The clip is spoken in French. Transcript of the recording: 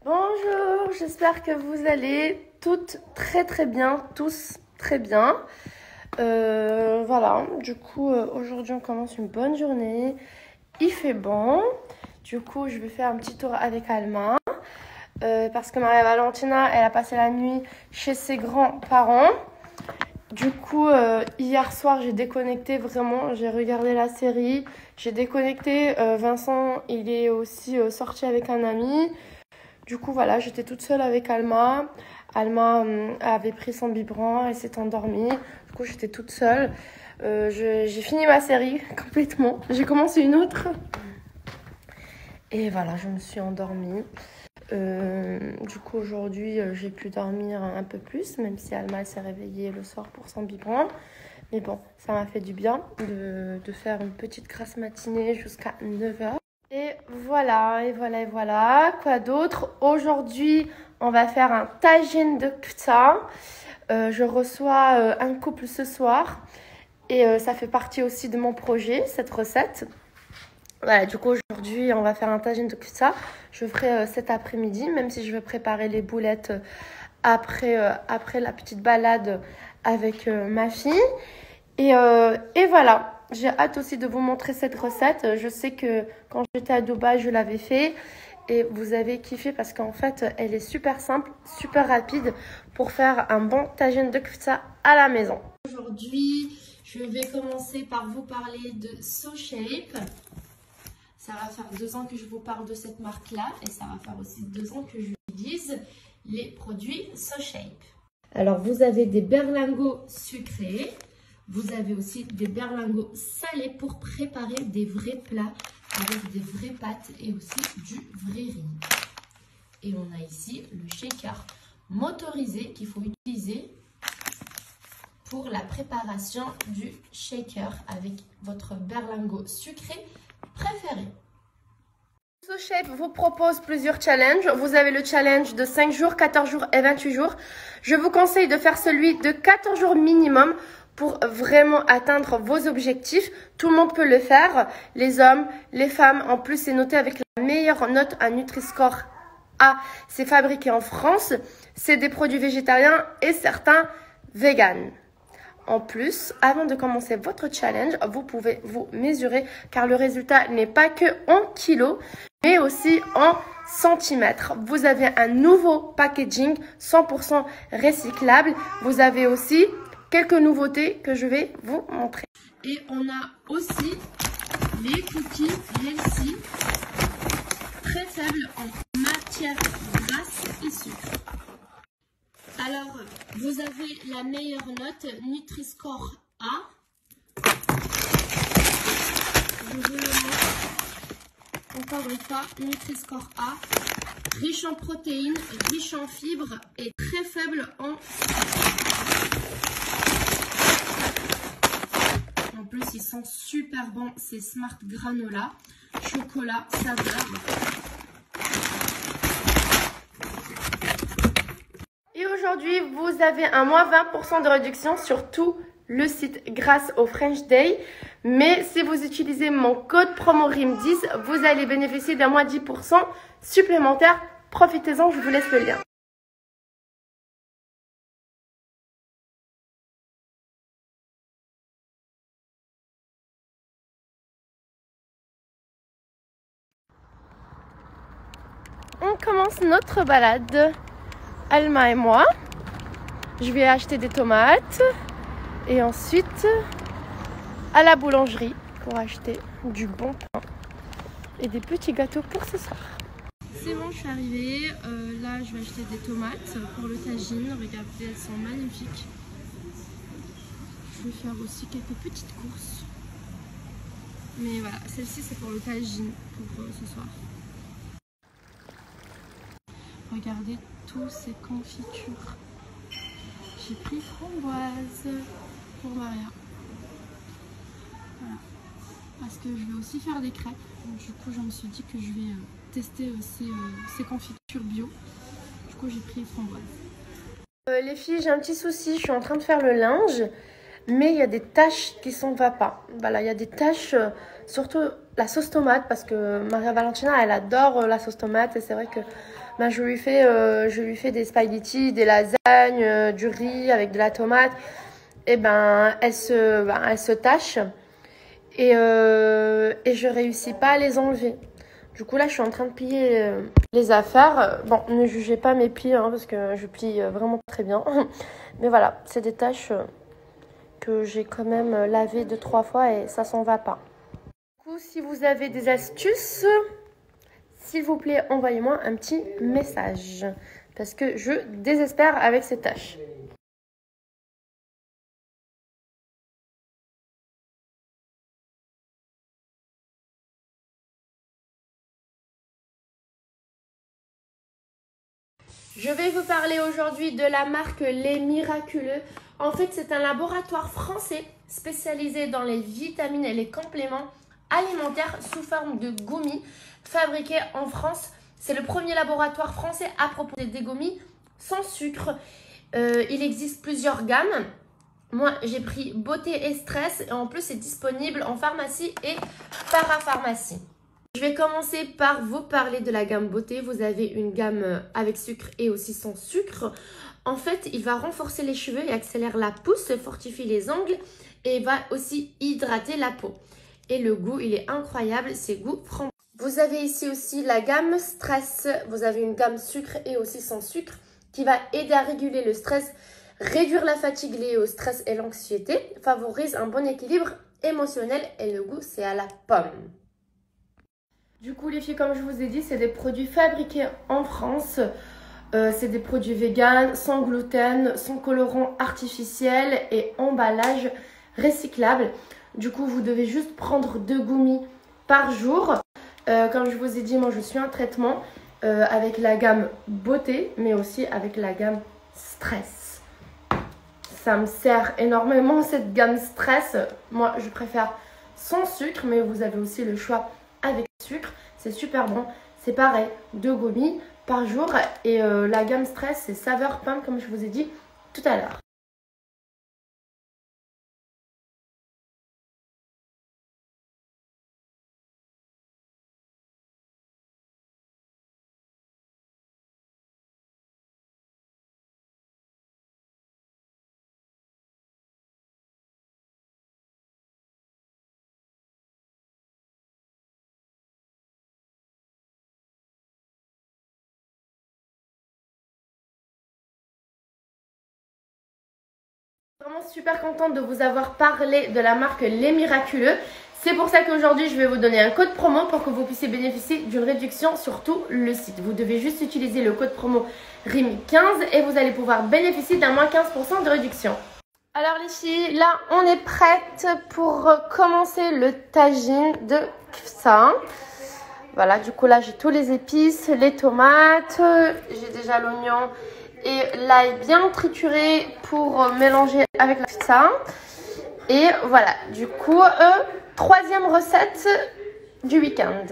Bonjour, j'espère que vous allez toutes très bien, tous très bien. Voilà, du coup aujourd'hui on commence une bonne journée, il fait bon. Du coup je vais faire un petit tour avec Alma parce que Maria Valentina elle a passé la nuit chez ses grands-parents. Du coup hier soir j'ai déconnecté vraiment, j'ai regardé la série, j'ai déconnecté. Vincent il est aussi sorti avec un ami. Du coup, voilà, j'étais toute seule avec Alma. Alma avait pris son biberon, elle s'est endormie. Du coup, j'étais toute seule. J'ai fini ma série complètement. J'ai commencé une autre. Et voilà, je me suis endormie. Du coup, aujourd'hui, j'ai pu dormir un peu plus, même si Alma s'est réveillée le soir pour son biberon. Mais bon, ça m'a fait du bien de faire une petite grasse matinée jusqu'à 9h. Et voilà. Quoi d'autre? Aujourd'hui, on va faire un tagine de kfta. Je reçois un couple ce soir. Et ça fait partie aussi de mon projet, cette recette. Voilà, du coup, aujourd'hui, on va faire un tagine de kfta. Je ferai cet après-midi, même si je vais préparer les boulettes après la petite balade avec ma fille. Et voilà. J'ai hâte aussi de vous montrer cette recette. Je sais que quand j'étais à Dubaï, je l'avais fait et vous avez kiffé parce qu'en fait, elle est super simple, super rapide pour faire un bon tagine de kfta à la maison. Aujourd'hui, je vais commencer par vous parler de SoShape. Ça va faire 2 ans que je vous parle de cette marque-là et ça va faire aussi 2 ans que j'utilise les produits SoShape. Alors, vous avez des berlingots sucrés. Vous avez aussi des berlingots salés pour préparer des vrais plats avec des vraies pâtes et aussi du vrai riz. Et on a ici le shaker motorisé qu'il faut utiliser pour la préparation du shaker avec votre berlingot sucré préféré. SoShape vous propose plusieurs challenges. Vous avez le challenge de 5 jours, 14 jours et 28 jours. Je vous conseille de faire celui de 14 jours minimum pour vraiment atteindre vos objectifs. Tout le monde peut le faire, les hommes, les femmes. En plus, c'est noté avec la meilleure note à Nutri-Score A. C'est fabriqué en France. C'est des produits végétariens et certains véganes. En plus, avant de commencer votre challenge, vous pouvez vous mesurer car le résultat n'est pas que en kilos, mais aussi en centimètres. Vous avez un nouveau packaging 100% recyclable. Vous avez aussi quelques nouveautés que je vais vous montrer. Et on a aussi les cookies healthy, très faibles en matière grasse et sucre. Alors, vous avez la meilleure note Nutri-Score A. Je vous le montre. Encore une fois, Nutri-Score A. Riche en protéines, riche en fibres et très faible en sucre. En plus, ils sont super bons. C'est Smart Granola, chocolat, saveur. Et aujourd'hui, vous avez un moins 20% de réduction sur tout le site grâce au French Day. Mais si vous utilisez mon code promo RIM10, vous allez bénéficier d'un moins 10% supplémentaire. Profitez-en, je vous laisse le lien. On commence notre balade, Alma et moi. Je vais acheter des tomates et ensuite à la boulangerie pour acheter du bon pain et des petits gâteaux pour ce soir. C'est bon, je suis arrivée. Là, je vais acheter des tomates pour le tagine. Regardez, elles sont magnifiques. Je vais faire aussi quelques petites courses. Mais voilà, celle-ci c'est pour le tagine pour ce soir. Regardez tous ces confitures. J'ai pris framboise pour Maria. Voilà. Parce que je vais aussi faire des crêpes. Donc, du coup, je me suis dit que je vais tester ces confitures bio. Du coup, j'ai pris framboise. Les filles, j'ai un petit souci. Je suis en train de faire le linge. mais il y a des taches qui s'en va pas. Voilà, il y a des taches, surtout la sauce tomate, parce que Maria Valentina, elle adore la sauce tomate. Et c'est vrai que ben, je lui fais des spaghettis, des lasagnes, du riz avec de la tomate. Et ben, elle se tache. Et je réussis pas à les enlever. Du coup, là, je suis en train de plier les affaires. Bon, ne jugez pas mes plis, hein, parce que je plie vraiment très bien. Mais voilà, c'est des tâches que j'ai quand même lavées 2-3 fois et ça s'en va pas. Du coup, si vous avez des astuces, s'il vous plaît, envoyez-moi un petit message. Parce que je désespère avec ces tâches. Je vais vous parler aujourd'hui de la marque Les Miraculeux. En fait, c'est un laboratoire français spécialisé dans les vitamines et les compléments alimentaires sous forme de gommis fabriqués en France. C'est le premier laboratoire français à proposer des gommis sans sucre. Il existe plusieurs gammes. Moi, j'ai pris Beauté et Stress et en plus, c'est disponible en pharmacie et parapharmacie. Je vais commencer par vous parler de la gamme Beauté. Vous avez une gamme avec sucre et aussi sans sucre. En fait, il va renforcer les cheveux et accélère la pousse, fortifie les ongles et va aussi hydrater la peau. Et le goût, il est incroyable, c'est goût framboise. Vous avez ici aussi la gamme Stress. Vous avez une gamme sucre et aussi sans sucre qui va aider à réguler le stress, réduire la fatigue liée au stress et l'anxiété, favorise un bon équilibre émotionnel et le goût, c'est à la pomme. Du coup, les filles, comme je vous ai dit, c'est des produits fabriqués en France. C'est des produits véganes, sans gluten, sans colorant artificiel et emballage recyclable. Du coup, vous devez juste prendre 2 gommis par jour. Comme je vous ai dit, moi, je suis en traitement avec la gamme Beauté, mais aussi avec la gamme Stress. Ça me sert énormément, cette gamme Stress. Moi, je préfère sans sucre, mais vous avez aussi le choix avec sucre, c'est super bon. C'est pareil, 2 gommis par jour. Et la gamme Stress, c'est saveur pomme, comme je vous ai dit tout à l'heure. Vraiment super contente de vous avoir parlé de la marque Les Miraculeux. C'est pour ça qu'aujourd'hui, je vais vous donner un code promo pour que vous puissiez bénéficier d'une réduction sur tout le site. Vous devez juste utiliser le code promo RIM15 et vous allez pouvoir bénéficier d'un moins 15% de réduction. Alors les filles, là, on est prête pour commencer le tagine de ça. Voilà, du coup, là, j'ai tous les épices, les tomates, j'ai déjà l'oignon et l'ail bien trituré pour mélanger avec la pizza. Et voilà, du coup, 3e recette du week-end.